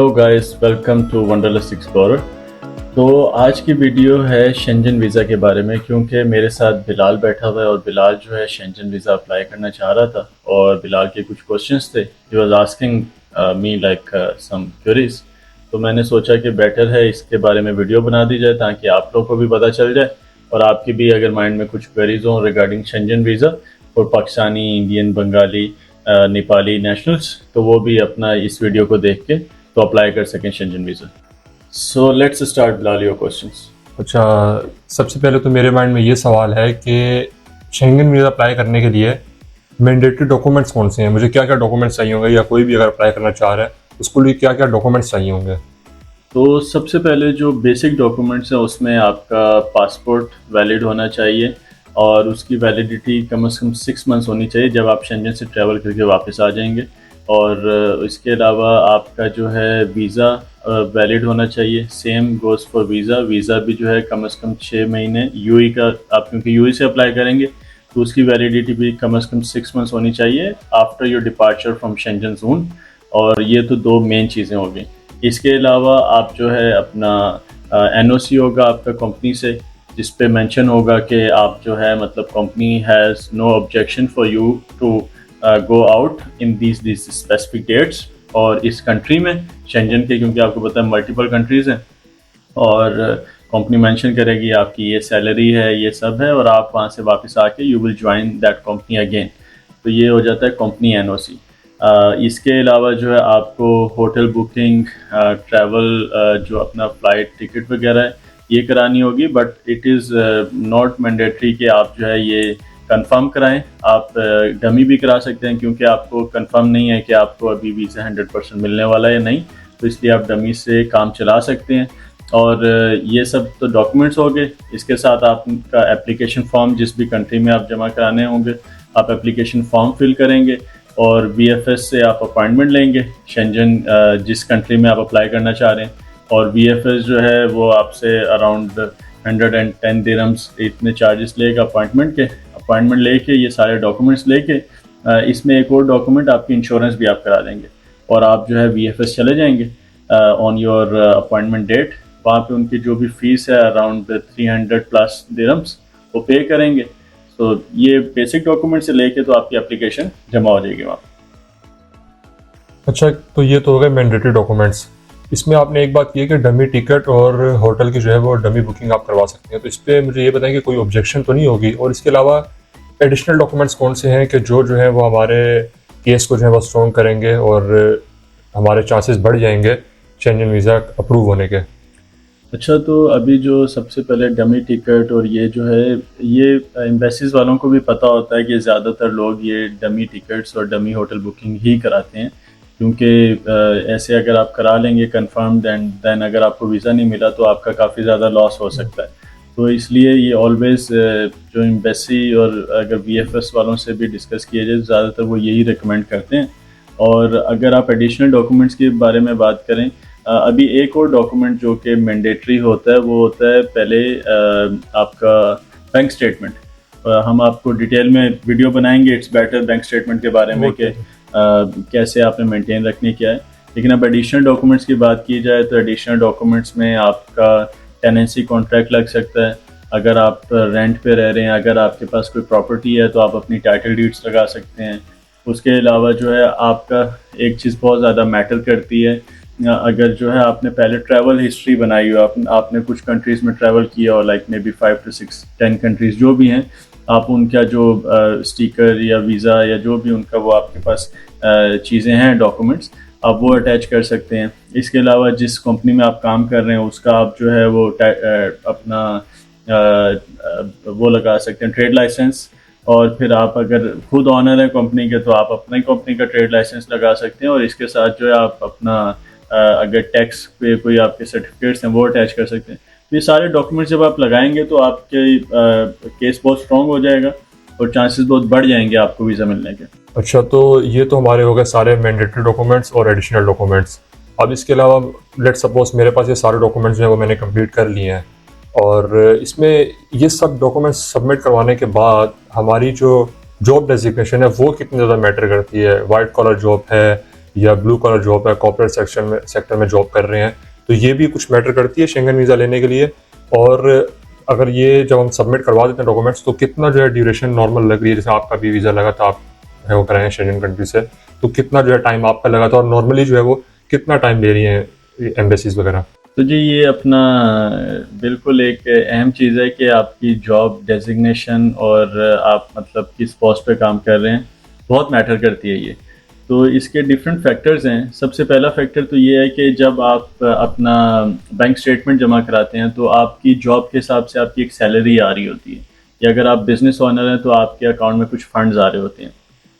Hello guys, welcome to Wanderlust explorer. तो आज की वीडियो है शेंजन वीज़ा के बारे में, क्योंकि मेरे साथ बिलाल बैठा हुआ है और बिलाल जो है शेंजन वीज़ा अप्लाई करना चाह रहा था और बिलाल के कुछ क्वेश्चंस थे। He was asking me like some queries. तो मैंने सोचा कि बेटर है इसके बारे में वीडियो बना दी जाए ताकि आप लोग को भी पता चल जाए और आपकी भी अगर माइंड में कुछ क्वेरीज हों रिगार्डिंग शेंजन वीज़ा और पाकिस्तानी, इंडियन, बंगाली, नेपाली नेशनल्स, तो वो भी अपना इस वीडियो को देख के तो अप्लाई कर सकें Shenzhen visa. So let's start Bilal your questions. अच्छा, सबसे पहले तो मेरे माइंड में ये सवाल है कि शेंगन वीज़ा अप्लाई करने के लिए मैंडेटरी डॉक्यूमेंट्स कौन से हैं, मुझे क्या क्या डॉक्यूमेंट्स चाहिए होंगे, या कोई भी अगर अप्लाई करना चाह रहा है उसके लिए क्या क्या डॉक्यूमेंट्स चाहिए होंगे। तो सबसे पहले जो बेसिक डॉक्यूमेंट्स हैं उसमें आपका पासपोर्ट वैलिड होना चाहिए और उसकी वैलिडिटी कम से कम 6 मंथ्स होनी चाहिए जब आप शेंजन से ट्रैवल करके वापस आ जाएंगे। और इसके अलावा आपका जो है वीज़ा वैलिड होना चाहिए। सेम गोज़ फॉर वीज़ा भी जो है कम से कम 6 महीने यूएई का, आप क्योंकि यूएई से अप्लाई करेंगे तो उसकी वैलिडिटी भी कम से कम 6 मंथ्स होनी चाहिए after your departure from Schengen zone. और ये तो दो मेन चीज़ें हो गई। इसके अलावा आप जो है अपना एनओसी होगा आपका कंपनी से, जिस पे मेंशन होगा कि आप जो है मतलब company has no objection for you to go out in this specific dates और इस कंट्री में शेंजन के, क्योंकि आपको पता है मल्टीपल कंट्रीज़ हैं। और कंपनी मेंशन करेगी आपकी ये सैलरी है, ये सब है, और आप वहाँ से वापस आके you will join that company again. तो ये हो जाता है कंपनी एनओसी। इसके अलावा जो है आपको होटल बुकिंग, ट्रैवल जो अपना फ़्लाइट टिकट वगैरह है ये करानी होगी, but it is not mandatory कि आप जो है ये कंफर्म कराएं। आप डमी भी करा सकते हैं, क्योंकि आपको कंफर्म नहीं है कि आपको अभी वीज़ा 100% मिलने वाला है या नहीं, तो इसलिए आप डमी से काम चला सकते हैं। और ये सब तो डॉक्यूमेंट्स हो गए। इसके साथ आपका एप्लीकेशन फॉर्म जिस भी कंट्री में आप जमा कराने होंगे, आप एप्लीकेशन फॉर्म फिल करेंगे और वीएफएस से आप अपॉइंटमेंट लेंगे शेंजन जिस कंट्री में आप अप्लाई करना चाह रहे हैं। और वीएफएस जो है वो आपसे अराउंड 110 दिरहम्स इतने चार्जेस लेगा अपॉइंटमेंट के। अपॉइंटमेंट लेके ये सारे डॉक्यूमेंट्स लेके इसमें एक और डॉक्यूमेंट आपकी इंश्योरेंस भी आप करा देंगे और आप जो है वीएफएस चले जाएंगे ऑन योर अपॉइंटमेंट डेट। वहाँ पे उनकी जो भी फ़ीस है अराउंड 300+ दिरहम्स वो पे करेंगे। तो ये बेसिक डॉक्यूमेंट से लेके तो आपकी एप्लीकेशन जमा हो जाएगी वहाँ। अच्छा, तो ये तो हो गए मैंडेटरी डॉक्यूमेंट्स। इसमें आपने एक बात की है कि डमी टिकट और होटल की जो है वो डमी बुकिंग आप करवा सकते हैं, तो इस पर मुझे ये बताएं कि कोई ऑब्जेक्शन तो नहीं होगी। और इसके अलावा एडिशनल डॉक्यूमेंट्स कौन से हैं कि जो है वो हमारे केस को जो है वो स्ट्रॉन्ग करेंगे और हमारे चांसेस बढ़ जाएंगे शेंजन वीज़ा अप्रूव होने के। अच्छा, तो अभी जो सबसे पहले डमी टिकट और ये जो है ये एम्बेसीज़ वालों को भी पता होता है कि ज़्यादातर लोग ये डमी टिकट्स और डमी होटल बुकिंग ही कराते हैं, क्योंकि ऐसे अगर आप करा लेंगे कंफर्म देन अगर आपको वीज़ा नहीं मिला तो आपका काफ़ी ज़्यादा लॉस हो सकता है। तो इसलिए ये ऑलवेज़ जो एम्बेसी और अगर वीएफएस वालों से भी डिस्कस किया जाए ज़्यादातर वो यही रिकमेंड करते हैं। और अगर आप एडिशनल डॉक्यूमेंट्स के बारे में बात करें, अभी एक और डॉक्यूमेंट जो कि मैंडेटरी होता है वो होता है पहले आपका बैंक स्टेटमेंट। हम आपको डिटेल में वीडियो बनाएंगे इट्स बेटर बैंक स्टेटमेंट के बारे में कि कैसे आपने मेंटेन रखने क्या है। लेकिन अब एडिशनल डॉक्यूमेंट्स की बात की जाए तो एडिशनल डॉक्यूमेंट्स में आपका टेनेंसी कॉन्ट्रैक्ट लग सकता है। अगर आप रेंट पे रह रहे हैं, अगर आपके पास कोई प्रॉपर्टी है तो आप अपनी टाइटल डीड्स लगा सकते हैं। उसके अलावा जो है आपका एक चीज़ बहुत ज़्यादा मैटर करती है, अगर जो है आपने पहले ट्रैवल हिस्ट्री बनाई हो, आपने कुछ कंट्रीज़ में ट्रैवल किया हो, like may be 5 to 6 10 countries जो भी हैं, आप उनका जो स्टिकर या वीज़ा या जो भी उनका वो आपके पास चीज़ें हैं डॉक्यूमेंट्स, आप वो अटैच कर सकते हैं। इसके अलावा जिस कंपनी में आप काम कर रहे हैं उसका आप जो है वो अपना वो लगा सकते हैं ट्रेड लाइसेंस। और फिर आप अगर खुद ऑनर है कंपनी के तो आप अपनी कंपनी का ट्रेड लाइसेंस लगा सकते हैं। और इसके साथ जो है आप अपना अगर टैक्स पे कोई आपके सर्टिफिकेट्स हैं वो अटैच कर सकते हैं। तो ये सारे डॉक्यूमेंट्स जब आप लगाएंगे तो आपके केस बहुत स्ट्रॉन्ग हो जाएगा और चांसेस बहुत बढ़ जाएंगे आपको वीज़ा मिलने के। अच्छा, तो ये तो हमारे हो गए सारे मैंडेटरी डॉक्यूमेंट्स और एडिशनल डॉक्यूमेंट्स। अब इसके अलावा लेट सपोज मेरे पास ये सारे डॉक्यूमेंट्स जो है वो मैंने कंप्लीट कर लिए हैं और इसमें ये सब डॉक्यूमेंट्स सबमिट करवाने के बाद हमारी जो जॉब डेजिग्नेशन है वो कितनी ज़्यादा मैटर करती है। वाइट कॉलर जॉब है या ब्लू कॉलर जॉब है, कॉर्पोरेट सेक्टर में जॉब कर रहे हैं, तो ये भी कुछ मैटर करती है शेंगन वीज़ा लेने के लिए। और अगर ये जब हम सबमिट करवा देते हैं डॉक्यूमेंट्स, तो कितना जो है ड्यूरेशन नॉर्मल लग रही है, जैसे आपका भी वीज़ा लगा था, आप है वो कराए हैं शेंगन कंट्री से, तो कितना जो है टाइम आपका लगा था और नॉर्मली जो है वो कितना टाइम ले रही हैं एम्बेसीज वगैरह? तो जी ये अपना बिल्कुल एक अहम चीज़ है कि आपकी जॉब डेजिग्नेशन और आप मतलब किस पोस्ट पे काम कर रहे हैं, बहुत मैटर करती है ये। तो इसके डिफरेंट फैक्टर्स हैं। सबसे पहला फैक्टर तो ये है कि जब आप अपना बैंक स्टेटमेंट जमा कराते हैं तो आपकी जॉब के हिसाब से आपकी एक सैलरी आ रही होती है, या अगर आप बिजनेस ओनर हैं तो आपके अकाउंट में कुछ फंड्स आ रहे होते हैं।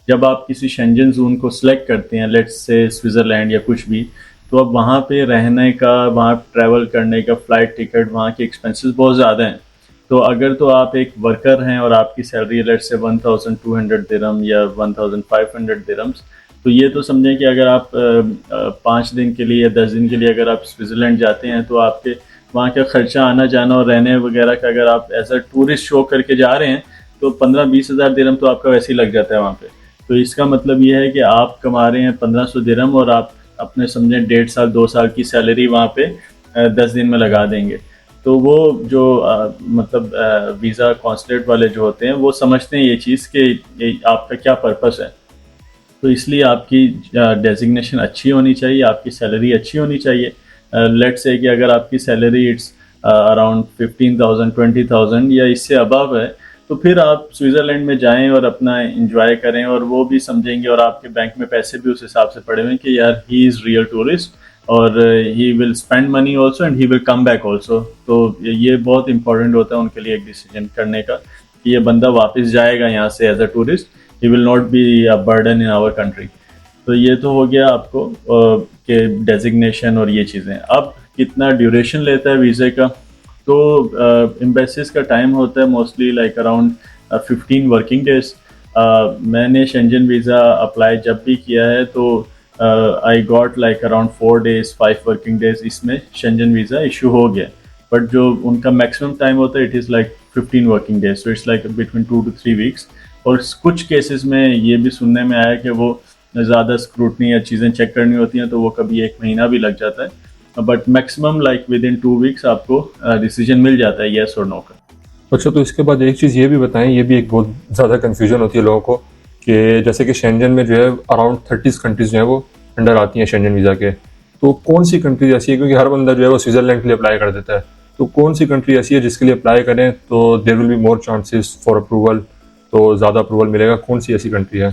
जब आप किसी शेंजन जोन को सिलेक्ट करते हैं, लेट्स से स्विट्ज़रलैंड या कुछ भी, तो अब वहाँ पे रहने का, वहाँ ट्रैवल करने का, फ़्लाइट टिकट, वहाँ के एक्सपेंसेस बहुत ज़्यादा हैं। तो अगर तो आप एक वर्कर हैं और आपकी सैलरी लेट्स से 1200 दिरहम या 1500 दिरहम्स, तो ये तो समझें कि अगर आप 5 दिन के लिए या 10 दिन के लिए अगर आप स्विट्ज़रलैंड जाते हैं तो आपके वहाँ का खर्चा आना जाना और रहने वगैरह का अगर आप एज अ टूरिस्ट शो करके जा रहे हैं तो 15-20 हज़ार दिरहम तो आपका वैसे ही लग जाता है वहाँ पे। तो इसका मतलब ये है कि आप कमा रहे हैं 1500 दिरहम और आप अपने समझें 1.5 साल 2 साल की सैलरी वहाँ पे 10 दिन में लगा देंगे। तो वो जो मतलब वीज़ा कॉन्सुलेट वाले जो होते हैं वो समझते हैं ये चीज़ कि ये आपका क्या पर्पस है। तो इसलिए आपकी डेजिग्नेशन अच्छी होनी चाहिए, आपकी सैलरी अच्छी होनी चाहिए। लेट्स से कि अगर आपकी सैलरी इट्स अराउंड 15,000 20,000 या इससे अबव है, तो फिर आप स्विट्ज़रलैंड में जाएं और अपना एंजॉय करें, और वो भी समझेंगे और आपके बैंक में पैसे भी उस हिसाब से पड़े हुए हैं कि यार ही इज़ रियल टूरिस्ट और he will spend money also and he will come back also. तो ये बहुत इंपॉर्टेंट होता है उनके लिए एक डिसीजन करने का कि ये बंदा वापस जाएगा यहाँ से as a tourist, he will not be a burden in our country. तो ये तो हो गया आपको के डेजिग्नेशन और ये चीज़ें। अब कितना ड्यूरेशन लेता है वीज़े का, तो एम्बेसीज का टाइम होता है mostly like around 15 working days. मैंने शेंजन वीज़ा अप्लाई जब भी किया है तो I got like around 4 days 5 working days इसमें शेंजन वीज़ा इशू हो गया। बट जो उनका मैक्सिमम टाइम होता है it is like 15 working days, so it's like between 2 to 3 weeks. और कुछ केसेस में ये भी सुनने में आया कि वो ज़्यादा स्क्रूटनी या चीज़ें चेक करनी होती हैं तो वो कभी 1 महीना भी लग जाता है। But maximum like with in 2 weeks आपको डिसीजन मिल जाता है येस और नो का। अच्छा, तो इसके बाद एक चीज़ ये भी बताएं, ये भी एक बहुत ज़्यादा कन्फ्यूजन होती है लोगों को कि जैसे कि शेंजन में जो है अराउंड 30 कंट्रीज़ जो है वो अंडर आती हैं शेंजन वीज़ा के, तो कौन सी कंट्री ऐसी है, क्योंकि हर बंदा जो है वो स्विट्ज़रलैंड के लिए अप्लाई कर देता है, तो कौन सी कंट्री ऐसी है जिसके लिए अप्लाई करें तो there will be more chances for approval, तो ज़्यादा अप्रूवल मिलेगा, कौन सी ऐसी कंट्री है?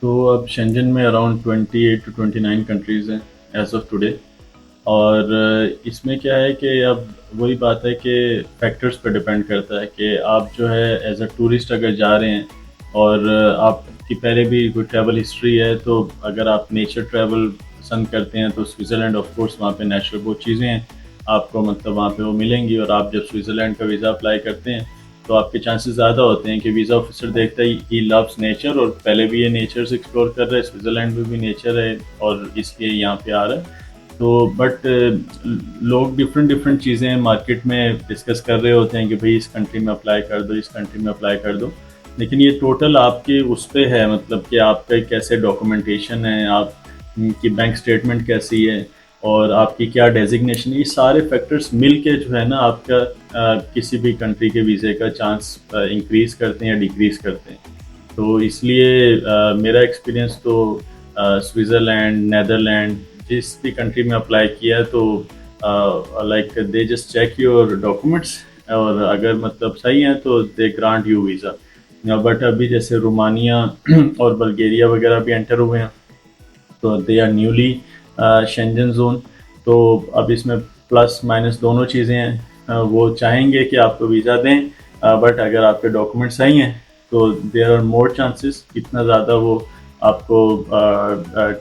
तो अब शेंजन में अराउंड 28 to 29 कंट्रीज़ हैं एज ऑफ टुडे। और इसमें क्या है कि अब वही बात है कि फैक्टर्स पे डिपेंड करता है कि आप जो है एज अ टूरिस्ट अगर जा रहे हैं और आपकी पहले भी कोई ट्रैवल हिस्ट्री है, तो अगर आप नेचर ट्रैवल पसंद करते हैं तो स्विट्ज़रलैंड ऑफ कोर्स वहाँ पे नेचुरल बहुत चीज़ें हैं आपको मतलब वहाँ पे वो मिलेंगी। और आप जब स्विट्ज़रलैंड का वीज़ा अप्लाई करते हैं तो आपके चांसेस ज़्यादा होते हैं कि वीज़ा ऑफिसर देखता है ही लव्स नेचर और पहले भी ये नेचर से एक्सप्लोर कर रहा है, स्विट्ज़रलैंड में भी नेचर है और इसलिए यहाँ पे आ रहा है। तो बट लोग डिफरेंट चीज़ें मार्केट में डिस्कस कर रहे होते हैं कि भाई इस कंट्री में अप्लाई कर दो, इस कंट्री में अप्लाई कर दो, लेकिन ये टोटल आपके उस पे है, मतलब कि आपका कैसे डॉक्यूमेंटेशन है, आप की बैंक स्टेटमेंट कैसी है और आपकी क्या डेजिग्नेशन है, ये सारे फैक्टर्स मिल के जो है ना आपका किसी भी कंट्री के वीज़े का चांस इंक्रीज़ करते हैं या डिक्रीज़ करते हैं। तो इसलिए मेरा एक्सपीरियंस तो स्विट्ज़रलैंड, नेदरलैंड, जिस भी कंट्री में अप्लाई किया तो like they just check your documents और अगर मतलब सही हैं तो they grant you visa. But अभी जैसे रोमानिया और बल्गेरिया वगैरह भी एंटर हुए हैं तो they are newly Schengen zone. तो अब इसमें प्लस माइनस दोनों चीज़ें हैं। वो चाहेंगे कि आपको वीज़ा दें बट अगर आपके डॉक्यूमेंट सही हैं तो देयर आर मोर चांसेस, इतना ज़्यादा वो आपको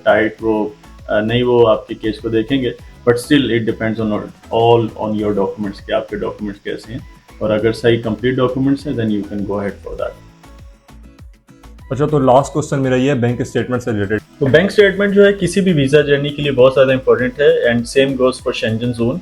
टाइट वो नहीं वो आपके केस को देखेंगे, but still it depends on all on your documents कि आपके डॉक्यूमेंट्स कैसे हैं और अगर सही कंप्लीट डॉक्यूमेंट्स हैं then you can go ahead for that. अच्छा, तो लास्ट क्वेश्चन मेरा ये है बैंक स्टेटमेंट से रिलेटेड। तो बैंक स्टेटमेंट जो है किसी भी वीज़ा जर्नी के लिए बहुत ज़्यादा इंपॉर्टेंट है and same goes for Schengen zone.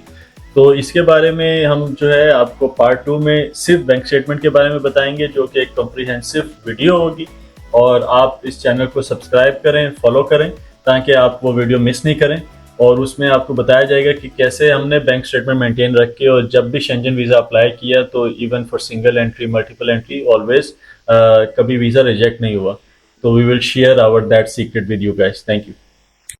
तो इसके बारे में हम जो है आपको पार्ट 2 में सिर्फ बैंक स्टेटमेंट के बारे में बताएंगे जो कि एक कॉम्प्रिहेंसिव वीडियो होगी। और आप इस चैनल को सब्सक्राइब करें, फॉलो करें ताकि आप वो वीडियो मिस नहीं करें। और उसमें आपको बताया जाएगा कि कैसे हमने बैंक स्टेटमेंट मेंटेन रख के, और जब भी शेंजन वीज़ा अप्लाई किया तो even for single entry, multiple entry, always कभी वीज़ा रिजेक्ट नहीं हुआ। तो we will share our that secret with you guys. Thank you.